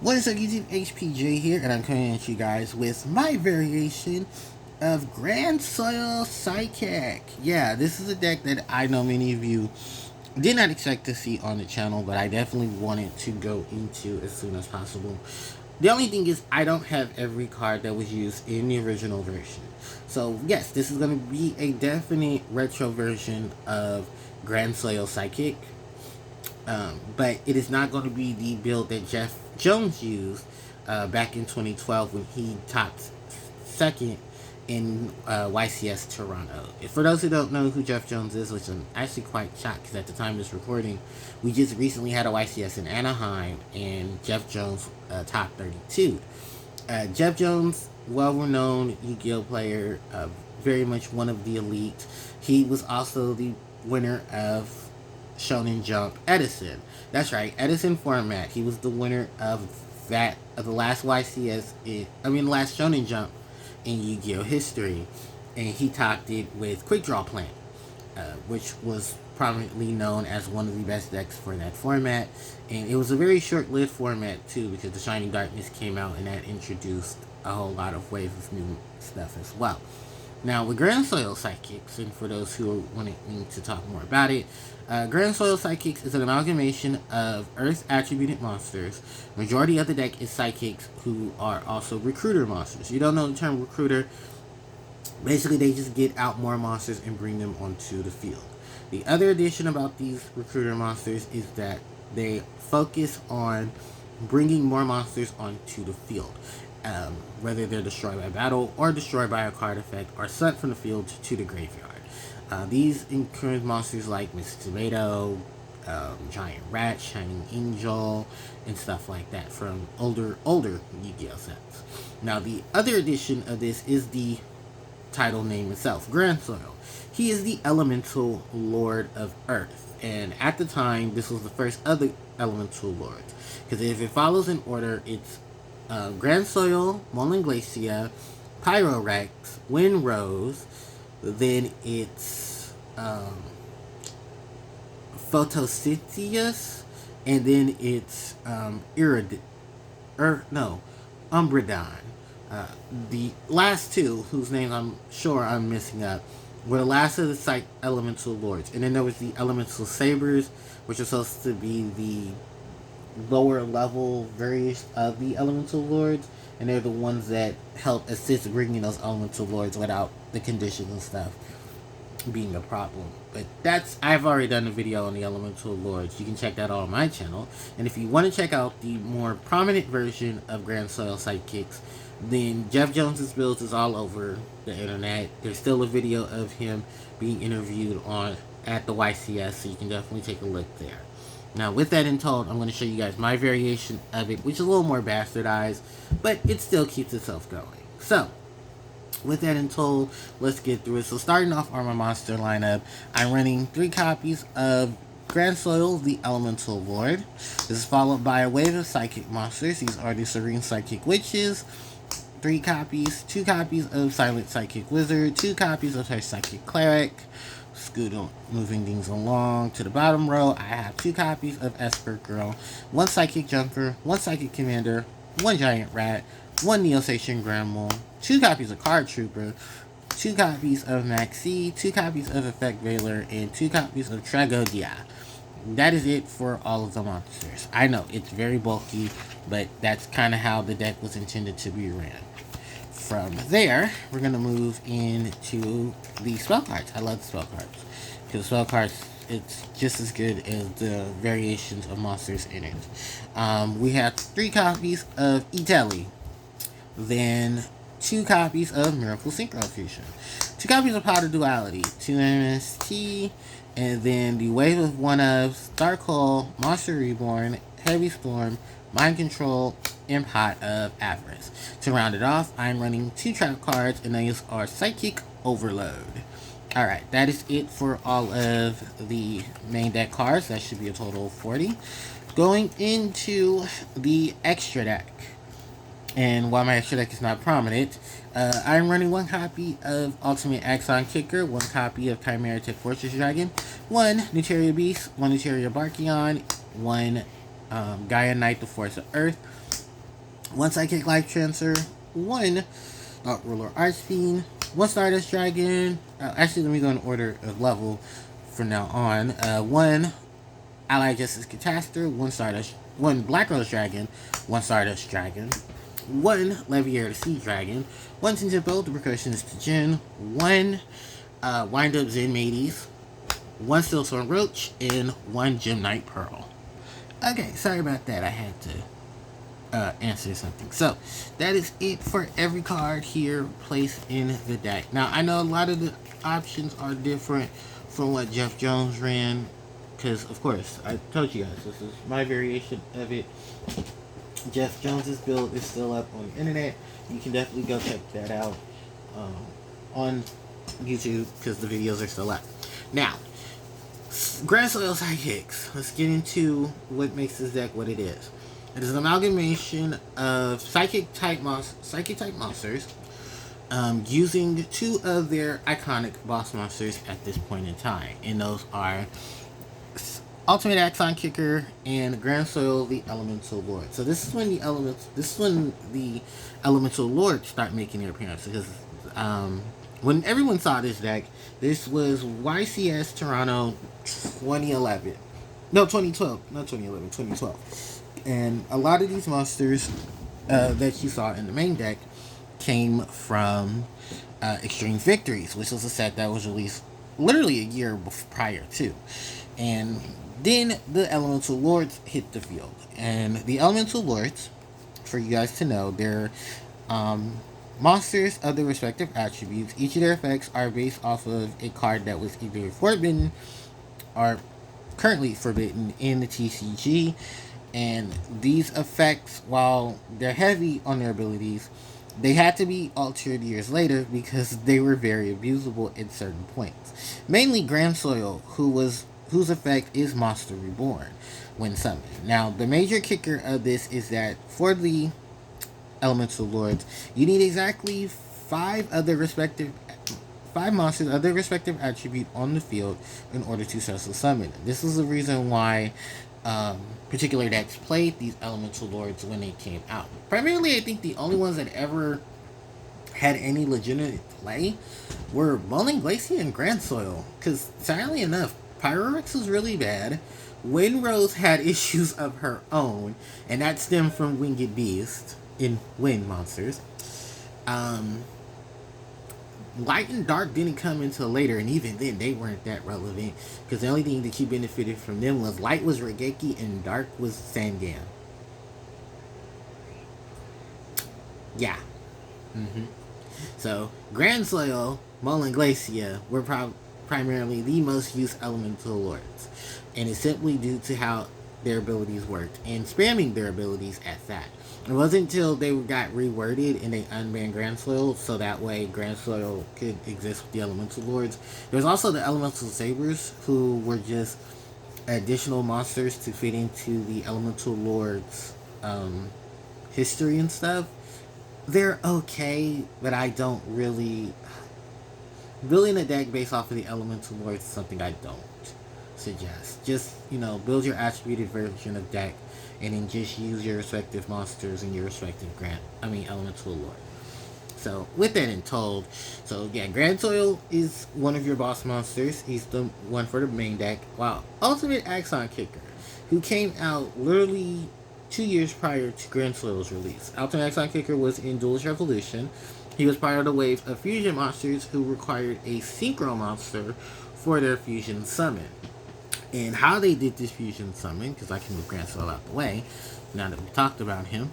What is up, YouTube? HPJ here, and I'm coming at you guys with my variation of Grandsoil Psychic. Yeah, this is a deck that I know many of you did not expect to see on the channel, but I definitely wanted to go into as soon as possible. The only thing is, I don't have every card that was used in the original version. So, yes, this is going to be a definite retro version of Grandsoil Psychic. But it is not going to be the build that Jeff Jones used back in 2012 when he topped second in YCS Toronto. For those who don't know who Jeff Jones is, which I'm actually quite shocked because at the time of this recording, we just recently had a YCS in Anaheim and Jeff Jones top 32. Jeff Jones, well-renowned Yu-Gi-Oh player, very much one of the elite. He was also the winner of Shonen Jump Edison. That's right, Edison format. He was the winner of the last YCS, last Shonen Jump in Yu-Gi-Oh history, and he topped it with Quick Draw Plant, which was prominently known as one of the best decks for that format. And it was a very short-lived format too, because the Shining Darkness came out and that introduced a whole lot of waves of new stuff as well. Now, with Grandsoil Psychics, and for those who are wanting me to talk more about it, Grandsoil Psychics is an amalgamation of Earth attributed monsters. Majority of the deck is Psychics, who are also recruiter monsters. You don't know the term recruiter. Basically, they just get out more monsters and bring them onto the field. The other addition about these recruiter monsters is that they focus on bringing more monsters onto the field. Whether they're destroyed by battle or destroyed by a card effect or sent from the field to the graveyard. These include monsters like Mr. Tomato, Giant Rat, Shining Angel, and stuff like that from older Yu-Gi-Oh sets. Now, the other addition of this is the title name itself, Grandsoil. He is the Elemental Lord of Earth, and at the time, this was the first of the Elemental Lords. Because if it follows in order, it's Grandsoil, Molan Glacia, Pyrorex, Wind Rose, then it's Photosynthesis, and then it's Umbridon. The last two, whose names I'm sure I'm missing up, were the last of the Elemental Lords. And then there was the Elemental Sabers, which are supposed to be the lower level various of the Elemental Lords, and they're the ones that help assist bringing those Elemental Lords without the conditions and stuff being a problem. But I've already done a video on the Elemental Lords. You can check that out on my channel. And if you want to check out the more prominent version of Grandsoil Psychics, then Jeff Jones's builds is all over the internet. There's still a video of him being interviewed at the YCS, so you can definitely take a look there. Now, with that in told, I'm going to show you guys my variation of it, which is a little more bastardized, but it still keeps itself going. So, with that in told, let's get through it. So, starting off on my monster lineup, I'm running 3 copies of Grandsoil, the Elemental Lord. This is followed by a wave of Psychic monsters. These are the Serene Psychic Witches. 3 copies, 2 copies of Silent Psychic Wizard, 2 copies of Hush Psychic Cleric. Moving things along to the bottom row, I have 2 copies of Esper Girl, 1 Psychic Junker, 1 Psychic Commander, 1 Giant Rat, 1 Neosation Grandmole, 2 copies of Card Trooper, 2 copies of Maxi, 2 copies of Effect Veiler, and 2 copies of Tragodia. That is it for all of the monsters. I know, it's very bulky, but that's kind of how the deck was intended to be ran. From there, we're going to move into the spell cards. I love the spell cards, because spell cards, it's just as good as the variations of monsters in it. We have 3 copies of Italy, then 2 copies of Miracle Synchro Fusion, 2 copies of Powder Duality, 2 MST, and then the wave of 1-ofs, Dark Hole, Monster Reborn, Heavy Storm, Mind Control, and Pot of Avarice. To round it off, I'm running 2 trap cards, and these are Psychic Overload. Alright, that is it for all of the main deck cards. That should be a total of 40. Going into the extra deck. And while my extra deck is not prominent, I'm running 1 copy of Ultimate Axon Kicker, 1 copy of Chimera Tech Fortress Dragon, 1 Neteria Beast, 1 Neteria Barkion, 1 Gaia Knight, the Force of Earth, 1 Psychic Life Transfer, 1 Ruler Archfiend, 1 Stardust Dragon. Actually, let me go in order of level from now on. 1 Allied Justice Catastor, 1 Black Rose Dragon, 1 Stardust Dragon, 1 Leviair the Sea Dragon, 1 Tintempo, the Percussionist Jin, 1 Wind Up Zen Mateys, 1 Stillstorm Roach, and 1 Gem Knight Pearl. Okay, sorry about that. I had to answer something. So that is it for every card here placed in the deck. Now I know a lot of the options are different from what Jeff Jones ran, because of course I told you guys this is my variation of it. Jeff Jones's build is still up on the internet. You can definitely go check that out on YouTube because the videos are still up. Now, Grandsoil Psychics. Let's get into what makes this deck what it is. It is an amalgamation of psychic type monsters, using 2 of their iconic boss monsters at this point in time, and those are Ultimate Axon Kicker and Grandsoil the Elemental Lord. So this is when the Elemental Lords start making their appearance, because when everyone saw this deck, this was YCS Toronto 2011. No, 2012. Not 2011, 2012. And a lot of these monsters that you saw in the main deck came from Extreme Victories, which was a set that was released literally a year prior to. And then the Elemental Lords hit the field. And the Elemental Lords, for you guys to know, they're monsters of their respective attributes. Each of their effects are based off of a card that was either forbidden or currently forbidden in the TCG. And these effects, while they're heavy on their abilities, they had to be altered years later because they were very abusable at certain points. Mainly Grandsoil, whose effect is Monster Reborn when summoned. Now, the major kicker of this is that for the Elemental Lords, you need exactly 5 monsters of their respective attribute on the field in order to successfully summon. This is the reason why particular decks played these Elemental Lords when they came out. Primarily, I think the only ones that ever had any legitimate play were Moaning Glacier and Grandsoil. Because, sadly enough, Pyrorex was really bad. Windrose had issues of her own, and that stemmed from Winged Beast in Wind Monsters. Light and Dark didn't come until later, and even then they weren't that relevant, because the only thing that you benefited from them was Light was Regeki and Dark was Sangam. Yeah. So Grandsoil, Moaning Glacier were primarily the most used Elemental Lords, and it's simply due to how their abilities worked, and spamming their abilities at that. It wasn't until they got reworded and they unbanned Grandsoil, so that way Grandsoil could exist with the Elemental Lords. There was also the Elemental Sabers, who were just additional monsters to fit into the Elemental Lords history and stuff. They're okay, but I don't really... Building a deck based off of the Elemental Lords is something I don't suggest. Just, build your attributed version of deck, and then just use your respective monsters and your respective Elemental Lord. So, with that in told, Grandsoil is one of your boss monsters. He's the one for the main deck. While Ultimate Axon Kicker, who came out literally 2 years prior to Grandsoil's release. Ultimate Axon Kicker was in Duelist Revolution. He was part of the wave of fusion monsters who required a synchro monster for their fusion summon. And how they did this fusion summon, because I can move Grandsoil out the way now that we talked about him,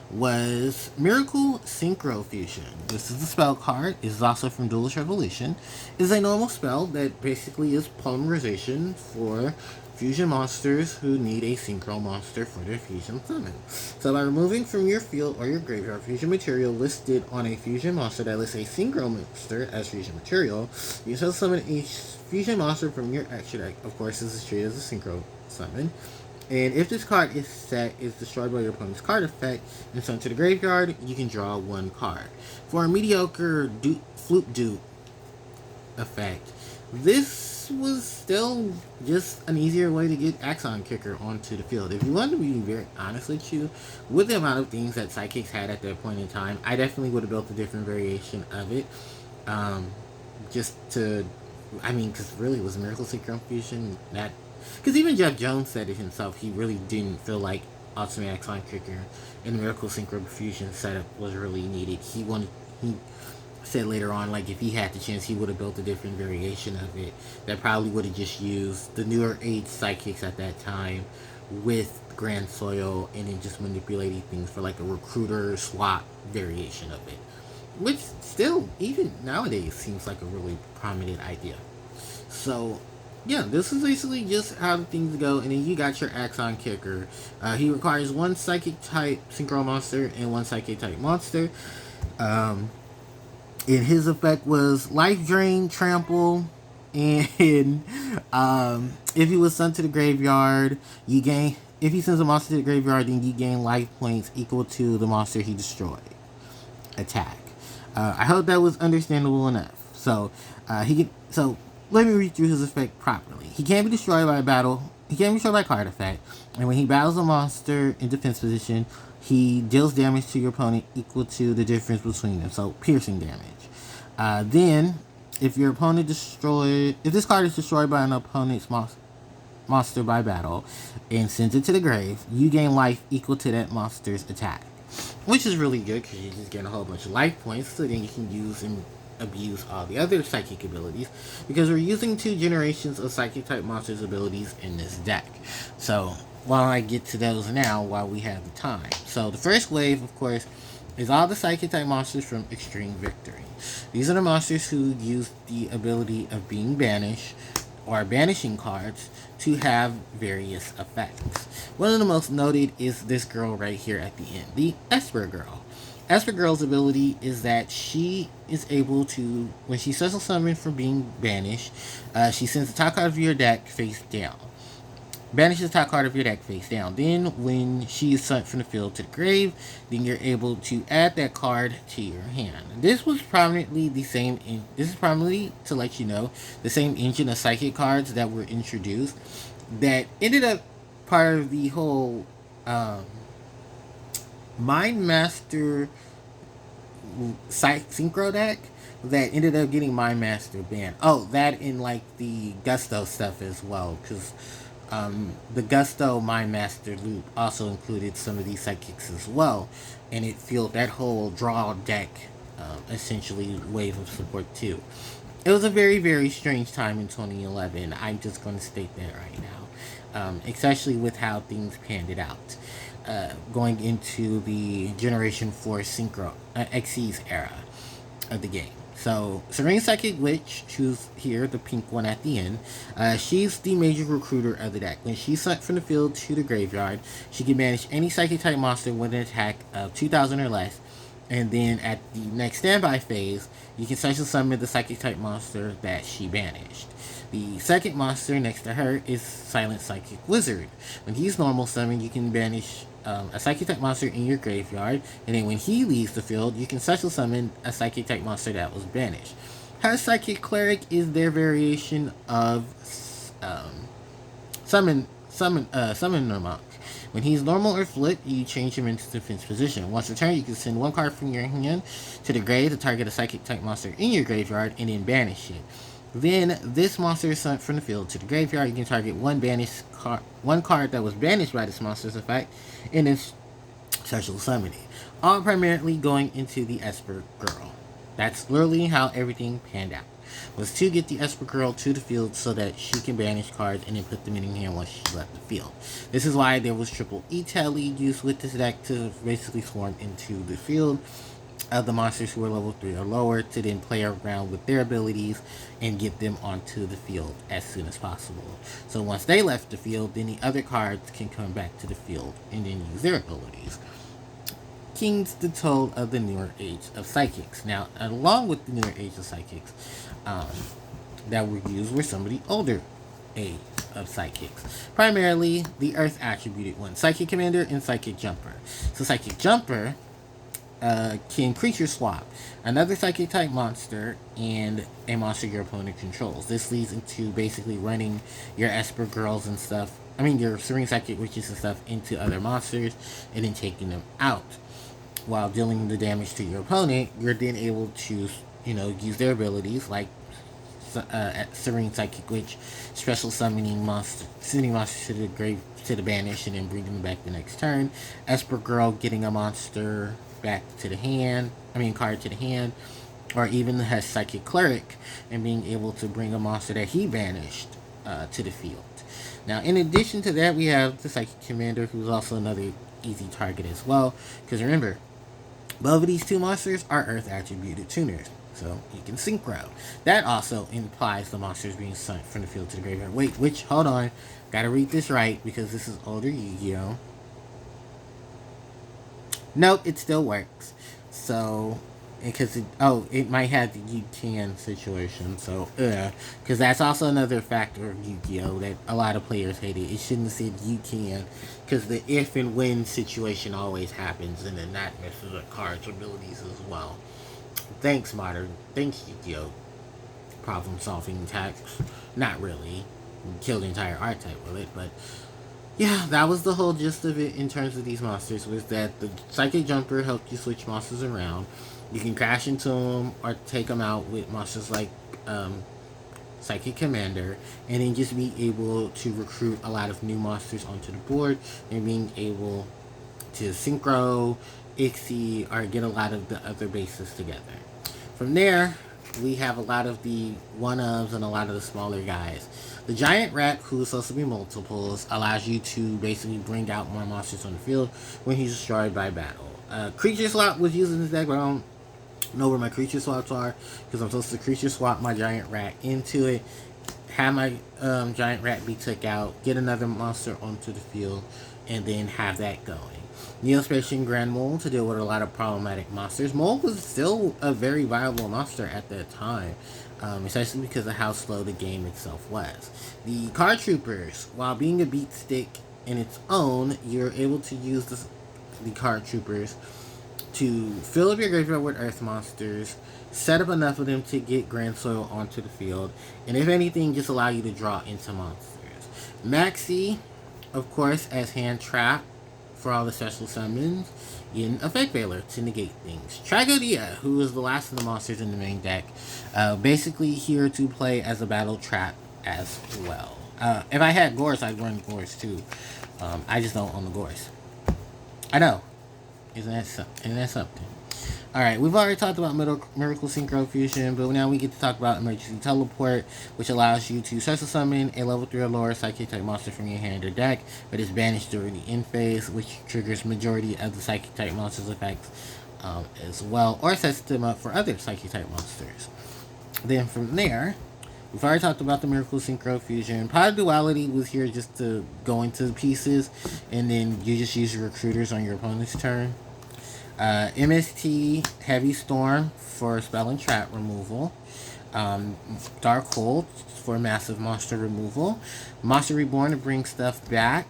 was Miracle Synchro Fusion. This is the spell card. It is also from Duelist Revolution. It is a normal spell that basically is polymerization for fusion monsters who need a synchro monster for their fusion summon. So by removing from your field or your graveyard fusion material listed on a fusion monster that lists a synchro monster as fusion material, you can summon a fusion monster from your extra deck. Of course, this is treated as a synchro summon. And if this card is destroyed by your opponent's card effect and sent to the graveyard, you can draw 1 card. For a mediocre Flute Dupe effect, this was still just an easier way to get Axon Kicker onto the field. If you want to be very honest with you, with the amount of things that Psychics had at that point in time, I definitely would have built a different variation of it. Um, just to, I mean, because really it was Miracle Synchro Fusion that, because even Jeff Jones said it himself, he really didn't feel like Ultimate Axon Kicker and Miracle Synchro Fusion setup was really needed. He said later on, like, if he had the chance, he would have built a different variation of it that probably would have just used the newer age Psychics at that time with Grandsoil and then just manipulating things for like a recruiter swap variation of it, which still, even nowadays, seems like a really prominent idea. So, yeah, this is basically just how the things go. And then you got your Axon Kicker. He requires one Psychic type Synchro monster and one Psychic type monster. And his effect was Life Drain, Trample, and if he was sent to the graveyard, you gain. If he sends a monster to the graveyard, then you gain life points equal to the monster he destroyed. Attack. I hope that was understandable enough. So let me read through his effect properly. He can't be destroyed by battle. He can't be destroyed by card effect. And when he battles a monster in defense position, he deals damage to your opponent equal to the difference between them. So piercing damage. Then, if this card is destroyed by an opponent's monster by battle and sends it to the grave, you gain life equal to that monster's attack. Which is really good because you just get a whole bunch of life points, so then you can use and abuse all the other psychic abilities, because we're using 2 generations of psychic type monsters abilities in this deck. So while I get to those now, while we have the time. So the first wave, of course, is all the psychic type monsters from Extreme Victory. These are the monsters who use the ability of being banished or banishing cards to have various effects. One of the most noted is this girl right here at the end, the Esper Girl. Esper Girl's ability is that she is able to, when she special summons for being banished, she sends the top card of your deck face down. Banishes the top card of your deck face down. Then, when she is sent from the field to the grave, then you're able to add that card to your hand. This was prominently the same. This is prominently, to let you know, the same engine of psychic cards that were introduced that ended up part of the whole Mind Master Synchro deck that ended up getting Mind Master banned. Oh, that in like the Gusto stuff as well, because the Gusto Mind Master loop also included some of these psychics as well, and it fueled that whole draw deck essentially wave of support too. It was a very, very strange time in 2011. I'm just going to state that right now, especially with how things panned out. Going into the Generation 4 Synchro Xyz era of the game. So, Serene Psychic Witch, who's here, the pink one at the end, she's the major recruiter of the deck. When she's sent from the field to the graveyard, she can banish any Psychic type monster with an attack of 2,000 or less. And then at the next standby phase, you can special summon the Psychic type monster that she banished. The second monster next to her is Silent Psychic Wizard. When he's normal summoned, you can banish a Psychic type monster in your graveyard, and then when he leaves the field, you can special summon a Psychic type monster that was banished. Her Psychic Cleric is their variation of Summon Monk. When he's normal or flipped, you change him into defense position. Once returned, you can send one card from your hand to the grave to target a Psychic type monster in your graveyard and then banish it. Then this monster is sent from the field to the graveyard. You can target one card that was banished by this monster's effect, and then special summon it. All primarily going into the Esper Girl. That's literally how everything panned out. Was to get the Esper Girl to the field so that she can banish cards and then put them in her hand once she left the field. This is why there was triple E-Tail used with this deck to basically swarm into the field of the monsters who are level 3 or lower to then play around with their abilities and get them onto the field as soon as possible. So once they left the field, then the other cards can come back to the field and then use their abilities. King's the toll of the newer age of psychics. Now, along with the newer age of psychics that were used were some of the older age of psychics. Primarily, the Earth attributed ones, Psychic Commander and Psychic Jumper. So Psychic Jumper can creature swap another psychic type monster and a monster your opponent controls. This leads into basically running your Esper girls and stuff. I mean, your Serene Psychic Witches and stuff into other monsters and then taking them out. While dealing the damage to your opponent, you're then able to, use their abilities like Serene Psychic Witch, special sending monsters to the grave, to the banish, and then bringing them back the next turn. Esper Girl getting a monster back to the hand, card to the hand, or even has Psychic Cleric and being able to bring a monster that he banished to the field. Now, in addition to that, we have the Psychic Commander, who's also another easy target as well. Because remember, both of these two monsters are Earth attributed tuners, so you can synchro. That also implies the monsters being sent from the field to the graveyard. Wait, hold on. Gotta read this right because this is older Yu-Gi-Oh! Nope, it still works. So, because it might have the you can situation. So, because that's also another factor of Yu-Gi-Oh! That a lot of players hate it. It shouldn't have said you can, because the if and when situation always happens, and then that messes up cards' abilities as well. Thanks, Modern. Thanks, Yu-Gi-Oh! Problem solving attacks. Not really. Killed the entire archetype with it, but yeah, that was the whole gist of it in terms of these monsters, was that the Psychic Jumper helped you switch monsters around. You can crash into them or take them out with monsters like Psychic Commander, and then just be able to recruit a lot of new monsters onto the board, and being able to synchro, Ixie, or get a lot of the other bases together. From there, we have a lot of the one-ofs and a lot of the smaller guys. The Giant Rat, who is supposed to be multiples, allows you to basically bring out more monsters on the field when he's destroyed by battle. Creature Swap was used in this deck, but I don't know where my creature swaps are, because I'm supposed to creature swap my Giant Rat into it, have my Giant Rat be took out, get another monster onto the field, and then have that going. Neospatian Grand Mole to deal with a lot of problematic monsters. Mole was still a very viable monster at that time, especially because of how slow the game itself was. The Card Troopers, while being a beat stick in its own, you're able to use the Card Troopers to fill up your graveyard with Earth monsters, set up enough of them to get Grandsoil onto the field, and if anything, just allow you to draw into monsters. Maxi, of course, as hand trap for all the special summons, in Effect Veiler to negate things. Tragodia, who is the last of the monsters in the main deck, basically here to play as a battle trap as well. If I had Gorse, I'd run Gorse too. I just don't own the Gorse. I know. Isn't that something? Alright, we've already talked about Miracle Synchro Fusion, but now we get to talk about Emergency Teleport, which allows you to special summon a level 3 or lower Psychic type monster from your hand or deck, but is banished during the end phase, which triggers majority of the Psychic type monsters' effects as well, or sets them up for other Psychic type monsters. Then from there, we've already talked about the Miracle Synchro Fusion. Pod Duality was here just to go into the pieces, and then you just use your recruiters on your opponent's turn. MST Heavy Storm for spell and trap removal. Dark Hold for massive monster removal. Monster Reborn to bring stuff back.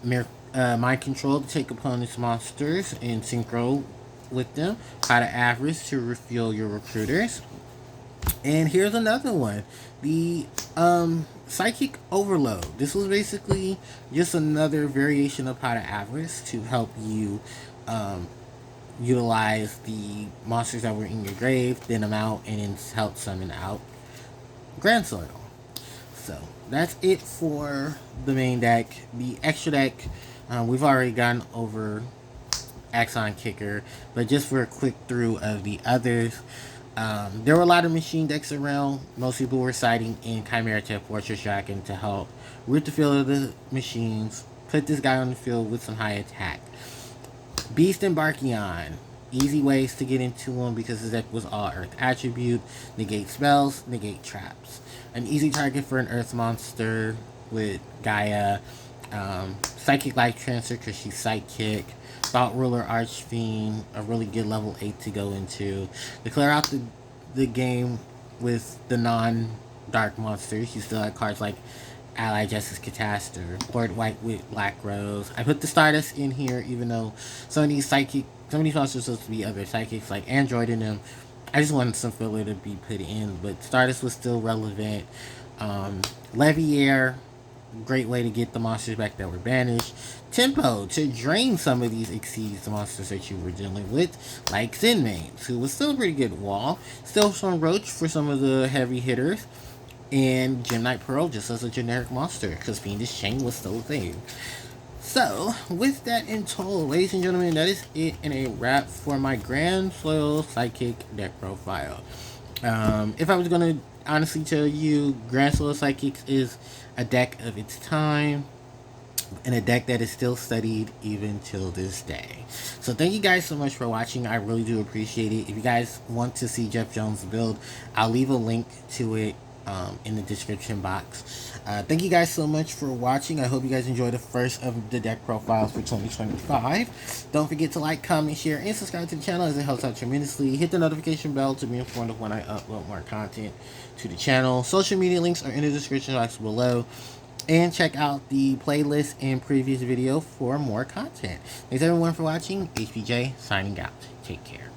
Mind Control to take opponent's monsters and synchro with them. Pot of Avarice to refuel your recruiters. And here's another one. The Psychic Overload. This was basically just another variation of Pot of Avarice to help you utilize the monsters that were in your grave, thin them out, and then help summon out Grandsoil. So that's it for the main deck. The extra deck, we've already gone over Axon Kicker, but just for a quick through of the others, there were a lot of machine decks around. Most people were citing in Chimera Tech Fortress Dragon to help root the field of the machines, put this guy on the field with some high attack. Beast and Barkion, easy ways to get into them because the deck was all Earth attribute, negate spells, negate traps. An easy target for an Earth monster with Gaia, Psychic Life Transfer because she's Psychic, Thought Ruler Archfiend, a really good level 8 to go into. To clear out the game with the non-dark monsters, you still have cards like Ally Justice Catastor, Lord White with Black Rose. I put the Stardust in here, even though some of these monsters are supposed to be other psychics, like Android in them. I just wanted some filler to be put in, but Stardust was still relevant. Leviair, great way to get the monsters back that were banished. Tempo, to drain some of these Exceeds monsters that you were dealing with, like Zenmaines, who was still a pretty good wall. Still some Roach for some of the heavy hitters. And Gemnite Pearl just as a generic monster, because Fiendish Chain was still a thing. So, with that in total, ladies and gentlemen, that is it in a wrap for my Grandsoil Psychic deck profile. If I was going to honestly tell you, Grandsoil Psychics is a deck of its time, and a deck that is still studied even till this day. So thank you guys so much for watching. I really do appreciate it. If you guys want to see Jeff Jones' build, I'll leave a link to it in the description box. Thank you guys so much for watching. I hope you guys enjoyed the first of the deck profiles for 2025. Don't forget to like, comment, share, and subscribe to the channel, as it helps out tremendously. Hit the notification bell to be informed of when I upload more content to the channel. Social media links are in the description box below. And check out the playlist and previous video for more content. Thanks everyone for watching. HPJ signing out. Take care.